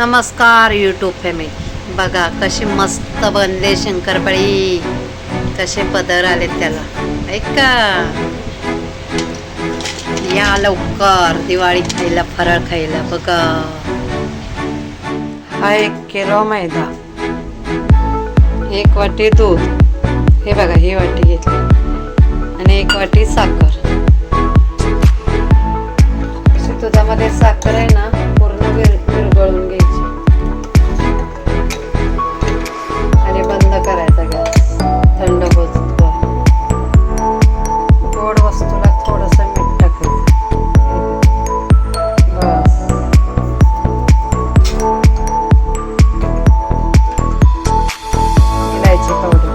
नमस्कार YouTube family. बघा कशी मस्त बनले शंकरपाळी, कसे पदर आले त्याला. ऐका, या लवकर दिवाळी खायला, फराळ खायला. बघा हा 1 किलो मैदा, 1 वाटी दूध, हे बघा ही वाटी घेतली, आणि 1 वाटी साखर. दुधामध्ये साखर आहे ना पूर्ण विरघळून घ्यायची आणि बंद करायचा गॅस. थंड होत गोड वस्तूला थोडंसं मीठ टाकायचं. बस. इलायची पावडर,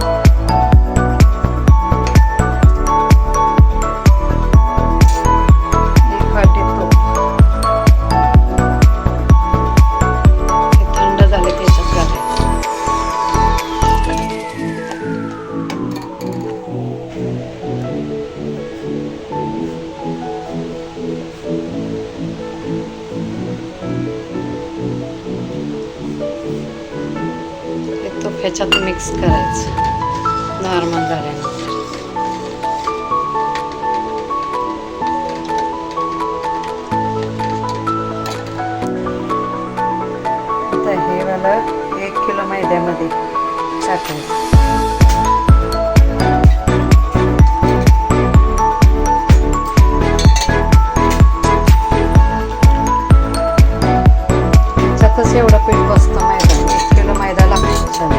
ह्याच्यात मिक्स करायचं नॉर्मल झाल्यानंतर. आता हे मला 1 किलो मैद्यामध्ये टाकायचं. ह्याच्यातच एवढं पीठ बसतं मैदा. 1 किलो मैदा लागतो छान.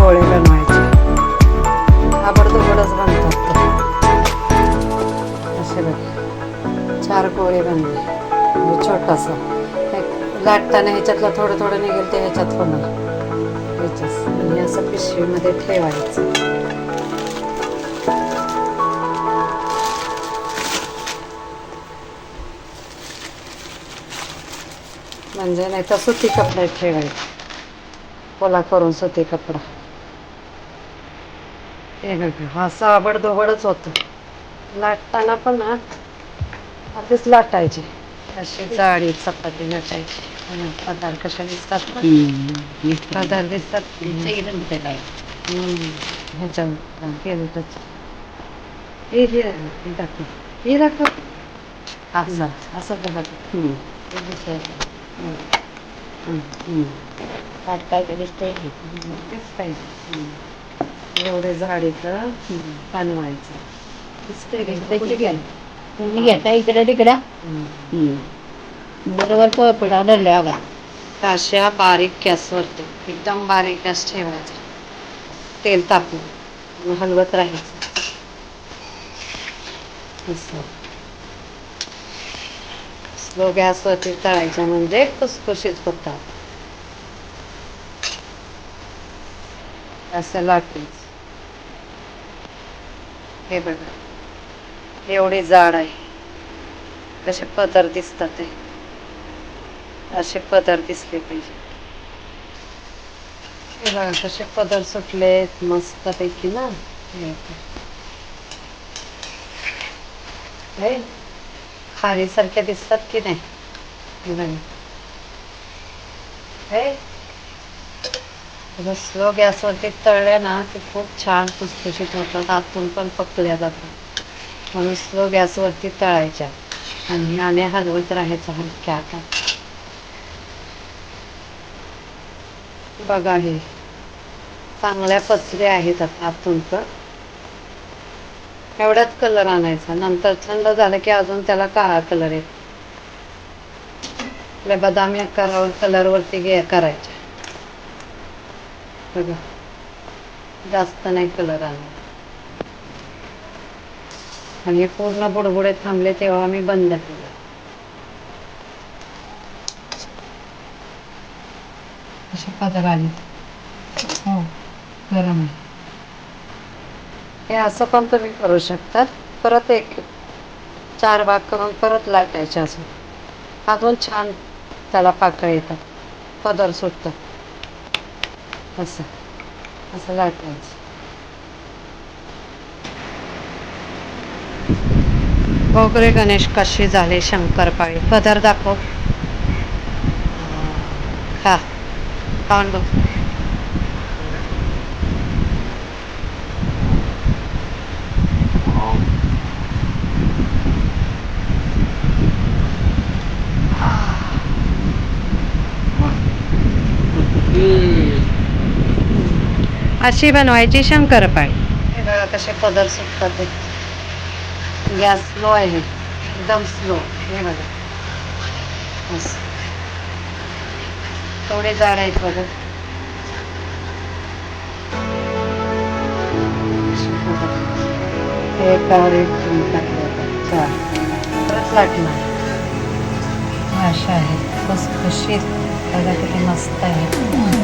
गोळे बनवायचे, आबडधोबडच बनतात असे. बघ 4 गोळे बनले. छोटासा एक लाटताना ह्याच्यातलं थोडं थोडं निघेल ते ह्याच्यात होणार. आणि असं पिशवीमध्ये ठेवायचं. म्हणजे नाही तर सुती कपड्यात ठेवायचं, ओला करून सुती कपडा. हे बघा असं आबडधोबडच होतं. लाटताना पण ना आधीच लाटायचे, अशी जाडी चपाती लाटायची. पदार्थ कशा दिसतात ना, पदार्थ दिसतात ह्याच्यावर केलं हे दाखव असं असं बघा. तेच पाहिजे. एवढे जाडीचं बनवायचं. घेता इकडे तिकडे बरोबर पोळपडा धरल्या बघा. अशा बारीक गॅसवरती एकदम बारीक गॅस ठेवायचा. तेल तापलं हलवत राहायचं असं. स्लो गॅसवरती तळायच्या म्हणजे खुसखुशीत होतात. असं लाटायचं. हे बघा एवढी जाड आहे. कसे पदर दिसतात ते, असे पदर दिसले पाहिजे. हे बघा कसे पदर सुटलेत मस्तपैकी ना. खारीसारखे दिसतात की नाही. हे बघा स्लो गॅसवरती तळल्या ना ते खूप छान खुसखुशीत होतात, आतून पण पकल्या जातात. म्हणून स्लो गॅसवरती तळायच्या आणि हलवत राहायचं हलक्या हातात. बघा हे चांगल्या पचल्या आहेत आता आतून पण. एवढाच कलर आणायचा, नंतर थंड झालं की अजून त्याला काळा कलर येतो. आपल्या बदामी कलरवरती करायचे. बघा जास्त नाही कलर आला. आणि पूर्ण बुडबुडे थांबले तेव्हा मी बंद केलं. असे पदर आले. हो गरम आहे. हे असं पण तुम्ही करू शकता. परत 4 भाग करून परत लाटायचे असं. अजून छान त्याला पाकळी येतात, पदर सुटतात असं. असं लाटायचं. बघ गणेश कशी झाले शंकरपाळी. पदर दाखव. खा, खाऊन बघ. अशी बनवायची शंकरपाळी. हे बघा कसे पदर सुटतात ते. गॅस स्लो आहे, एकदम स्लो. हे बघा असं. थोडे जाड आहेत बघा. एकावर एक ठेवून टाकले आता. चार. परत लाटणार. अशा आहेत खुसखुशीत. बघा किती मस्त आहे.